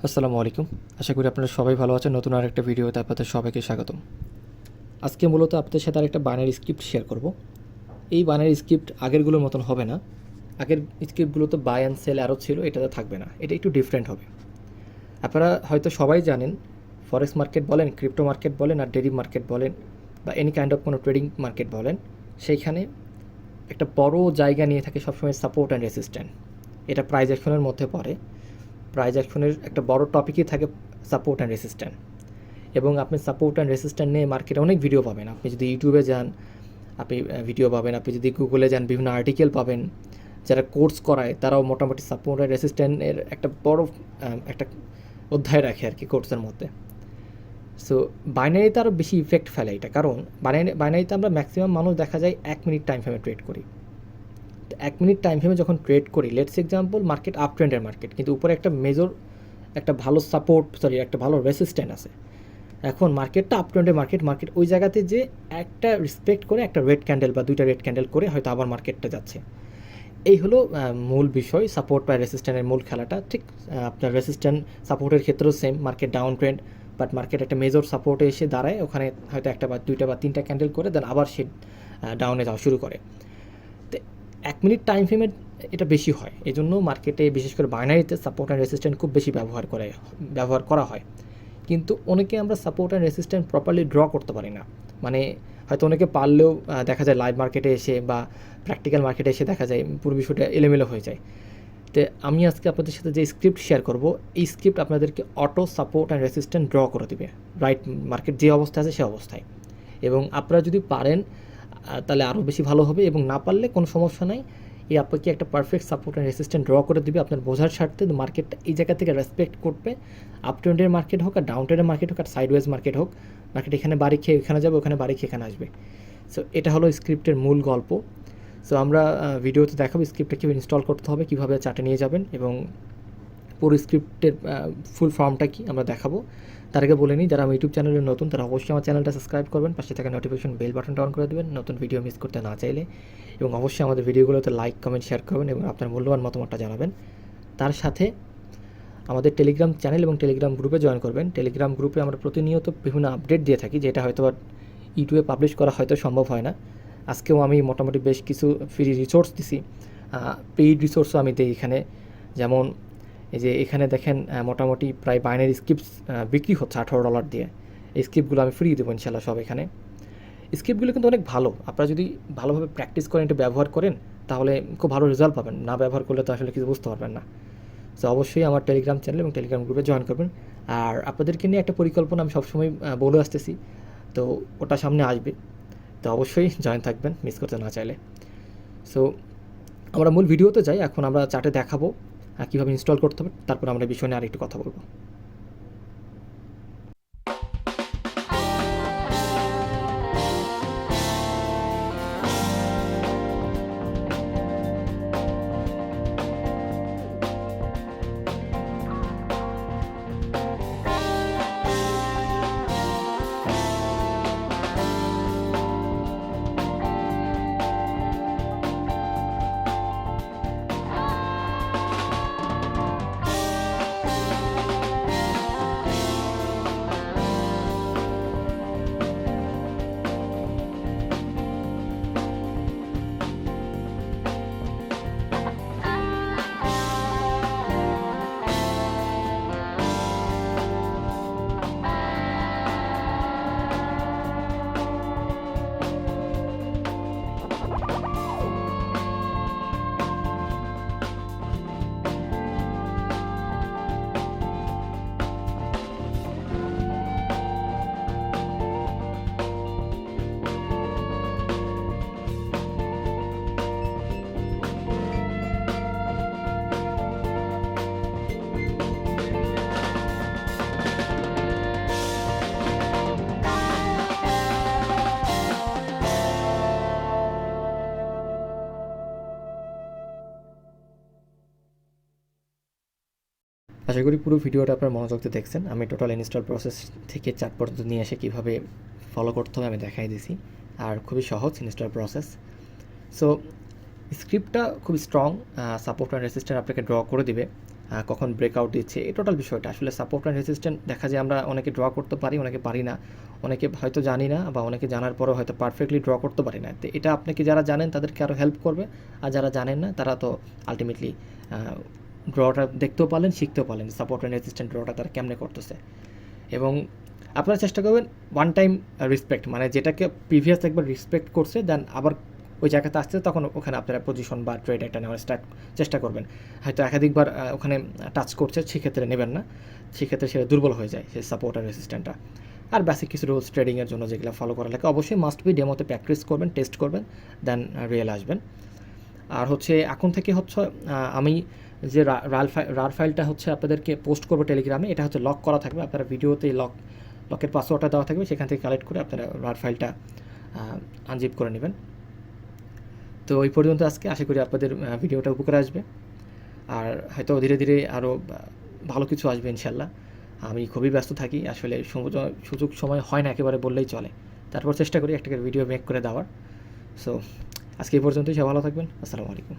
আসসালামু আলাইকুম। আশা করি আপনারা সবাই ভালো আছেন। নতুন আরেকটা ভিডিওতে আপনাদের সবাইকে স্বাগতম। আজকে মূলত আপনাদের সাথে আরেকটা বাইনারি স্ক্রিপ্ট শেয়ার করব। এই বাইনারি স্ক্রিপ্ট আগেরগুলোর মতন হবে না। আগের স্ক্রিপ্টগুলোতে বাই অ্যান্ড সেল অ্যারো ছিল, এটাতে থাকবে না। এটা একটু ডিফারেন্ট হবে। আপনারা হয়তো সবাই জানেন, ফরেক্স মার্কেট বলেন, ক্রিপ্টো মার্কেট বলেন, আর ডেরিভ মার্কেট বলেন, বা এনি কাইন্ড অফ কোনো ট্রেডিং মার্কেট বলেন, সেইখানে একটা বড় জায়গা নিয়ে থাকে সবসময় সাপোর্ট অ্যান্ড রেসিস্ট্যান্ট। এটা প্রাইজ অ্যাকশনের মধ্যে পড়ে। প্রাইজ অ্যাকশনের একটা বড় টপিকই থাকে সাপোর্ট অ্যান্ড রেসিস্ট্যান্ট। এবং আপনি সাপোর্ট অ্যান্ড রেসিস্ট্যান্ট নিয়ে মার্কেটে অনেক ভিডিও পাবেন। আপনি যদি ইউটিউবে যান, আপনি ভিডিও পাবেন। আপনি যদি গুগলে যান, বিভিন্ন আর্টিকেল পাবেন। যারা কোর্স করায় তারাও মোটামুটি সাপোর্ট অ্যান্ড রেসিস্ট্যান্টের একটা বড় একটা অধ্যায় রাখে আর কি কোর্সের মধ্যে। সো বাইনারিতে আরও বেশি ইফেক্ট ফেলে এটা, কারণ বাইনারিতে আমরা ম্যাক্সিমাম মানুষ দেখা যায় 1 মিনিট টাইম ফ্রেমে ট্রেড করি। তো 1 মিনিট টাইম ফ্রেমে যখন ট্রেড করি, লেটস এক্সাম্পল মার্কেট আপ ট্রেন্ডের মার্কেট, কিন্তু উপরে একটা মেজর একটা ভালো সাপোর্ট, একটা ভালো রেসিস্ট্যান্ট আছে। এখন মার্কেটটা আপ ট্রেন্ডের মার্কেট ওই জায়গাতে যে একটা রেসপেক্ট করে একটা রেড ক্যান্ডেল বা দুইটা রেড ক্যান্ডেল করে হয়তো আবার মার্কেটটা যাচ্ছে। এই হলো মূল বিষয়, সাপোর্ট বা রেসিস্ট্যান্টের মূল খেলাটা। ঠিক আপনার রেসিস্ট্যান্ট সাপোর্টের ক্ষেত্রেও same, market down trend, but market একটা মেজর সাপোর্টে এসে দাঁড়ায়, ওখানে হয়তো একটা বা দুইটা বা তিনটা ক্যান্ডেল করে দেন আবার সে ডাউনে যাওয়া শুরু করে। তো 1 মিনিট টাইম ফ্রেমের এটা বেশি হয়, এই জন্য মার্কেটে বিশেষ করে বাইনারিতে সাপোর্ট অ্যান্ড রেসিস্ট্যান্ট খুব বেশি ব্যবহার করা হয়। কিন্তু অনেকে আমরা support and resistant properly draw করতে পারি না। মানে হয়তো অনেকে পারলেও দেখা যায় লাইভ মার্কেটে এসে বা প্র্যাকটিক্যাল মার্কেটে এসে দেখা যায় পুরো বিষয়টা এলোমেলো হয়ে যায়। তো আমি আজকে আপনাদের সাথে যে স্ক্রিপ্ট শেয়ার করব, এই স্ক্রিপ্ট আপনাদেরকে auto support and resistant draw করে দেবে রাইট মার্কেট যে অবস্থা আছে সে অবস্থায়। এবং আপনারা যদি পারেন তাহলে আরও বেশি ভালো হবে, এবং না পারলে কোনো সমস্যা নাই। এই আপনাকে একটা perfect support and resistant draw করে দেবে আপনার বোঝার স্বার্থে। মার্কেটটা এই জায়গা থেকে রেসপেক্ট করবে, আপ ট্রেন্ডের মার্কেট হোক আর ডাউন ট্রেন্ডের মার্কেট হোক আর সাইডওয়েজ মার্কেট হোক, মার্কেট এখানে বাড়ি খেয়ে এখানে যাবে, ওখানে বাড়ি খেয়ে এখানে আসবে। সো এটা হলো স্ক্রিপ্টের মূল গল্প। সো আমরা ভিডিওতে দেখাবো স্ক্রিপ্টটা কীভাবে ইনস্টল করতে হবে, কীভাবে চার্টে নিয়ে যাবেন, এবং পুরো স্ক্রিপ্টের ফুল ফর্মটা কি আমরা দেখাবো। তার আগে বলে নিই, যারা আমার ইউটিউব চ্যানেলে নতুন তারা অবশ্যই আমার চ্যানেলটা সাবস্ক্রাইব করবেন, পাশে থাকা নোটিফিকেশন বেল বাটনটা অন করে দেবেন নতুন ভিডিও মিস করতে না চাইলে, এবং অবশ্যই আমাদের ভিডিওগুলোতে লাইক কমেন্ট শেয়ার করবেন এবং আপনার মূল্যবান মতামতটা জানাবেন। তার সাথে আমাদের টেলিগ্রাম চ্যানেল এবং টেলিগ্রাম গ্রুপে জয়েন করবেন। টেলিগ্রাম গ্রুপে আমরা প্রতিনিয়ত বিভিন্ন আপডেট দিয়ে থাকি, যেটা হয়তো ইউটিউবে পাবলিশ করা হয়তো সম্ভব হয় না। আজকেও আমি মোটামুটি বেশ কিছু ফ্রি রিসোর্স দিছি, পেইড রিসোর্সও আমি দিই এখানে। যেমন এই যে এখানে দেখেন মোটামুটি প্রায় বাইনারি স্ক্রিপ্টস বিক্রি হচ্ছে $18 দিয়ে। এই স্ক্রিপ্টগুলো আমি ফ্রি দেবো ইনশাল্লাহ সব এখানে। স্ক্রিপ্টগুলো কিন্তু অনেক ভালো, আপনারা যদি ভালোভাবে প্র্যাকটিস করেন, এটা ব্যবহার করেন, তাহলে খুব ভালো রেজাল্ট পাবেন। না ব্যবহার করলে তো আসলে কিছু বুঝতে পারবেন না। সো অবশ্যই আমার টেলিগ্রাম চ্যানেল এবং টেলিগ্রাম গ্রুপে জয়েন করবেন। আর আপনাদেরকে নিয়ে একটা পরিকল্পনা আমি সবসময় বলে আসতেছি, তো ওটা সামনে আসবে, তো অবশ্যই জয়েন থাকবেন মিস করতে না চাইলে। সো আমরা মূল ভিডিওতে যাই। এখন আমরা চার্টে দেখাবো কীভাবে ইনস্টল করতে হবে, তারপর আমরা বিষয় নিয়ে আরেকটু কথা বলবো। আশা করি পুরো ভিডিওটা আপনার মনোযোগ দিয়ে দেখছেন। আমি টোটাল ইনস্টল প্রসেস থেকে চার্ট পর্যন্ত নিয়ে এসে কীভাবে ফলো করতে হবে আমি দেখাই দিয়েছি, আর খুবই সহজ ইনস্টল প্রসেস। সো স্ক্রিপ্টটা খুব স্ট্রং, সাপোর্ট অ্যান্ড রেসিস্ট্যান্ট আপনাকে ড্র করে দিবে। কখন ব্রেকআউট দিচ্ছে, এই টোটাল বিষয়টা আসলে সাপোর্ট অ্যান্ড রেজিস্ট্যান্ট দেখা যায় আমরা অনেকে ড্র করতে পারি, অনেকে পারি না, অনেকে হয়তো জানি না, বা অনেকে জানার পরেও হয়তো পারফেক্টলি ড্র করতে পারি না। তো এটা আপনাকে যারা জানেন তাদেরকে আরও হেল্প করবে, আর যারা জানেন না তারা তো আলটিমেটলি ড্রটা দেখতেও পারলেন, শিখতেও পারলেন সাপোর্ট অ্যান্ড রেজিস্ট্যান্ট ড্রটা তারা কেমনে করতেছে। এবং আপনারা চেষ্টা করবেন ওয়ান টাইম রেসপেক্ট, মানে যেটাকে প্রিভিয়াস একবার রেসপেক্ট করছে দেন আবার ওই জায়গাতে আসছে, তখন ওখানে আপনারা পজিশন বা ট্রেড একটা নেওয়ার চেষ্টা করবেন। হয়তো একাধিকবার ওখানে টাচ করছে, সেক্ষেত্রে নেবেন না, সেক্ষেত্রে সেটা দুর্বল হয়ে যায় সেই সাপোর্ট আর রেজিস্ট্যান্টটা। আর বেসিক কিছু রুলস ট্রেডিংয়ের জন্য যেগুলো ফলো করা লাগে অবশ্যই মাস্ট বি, ডেমোতে প্র্যাকটিস করবেন, টেস্ট করবেন, দেন রিয়েল আসবেন। আর হচ্ছে এখন থেকে হচ্ছে আমি যে রার ফাইলটা হচ্ছে আপনাদেরকে পোস্ট করবো টেলিগ্রামে, এটা হচ্ছে লক করা থাকবে, আপনারা ভিডিওতে লকের পাসওয়ার্ডটা দেওয়া থাকবে, সেখান থেকে কালেক্ট করে আপনারা রার ফাইলটা আনজিপ করে নেবেন। তো ওই পর্যন্ত আজকে, আশা করি আপনাদের ভিডিওটা উপকারে আসবে, আর হয়তো ধীরে ধীরে আরও ভালো কিছু আসবে ইনশাল্লাহ। আমি খুবই ব্যস্ত থাকি আসলে, সুযোগ সময় হয় না একেবারে বললেই চলে, তারপর চেষ্টা করি একটা ভিডিও মেক করে দেওয়ার। সো আজকে এই পর্যন্তই, সব ভালো থাকবেন, আসসালামু আলাইকুম।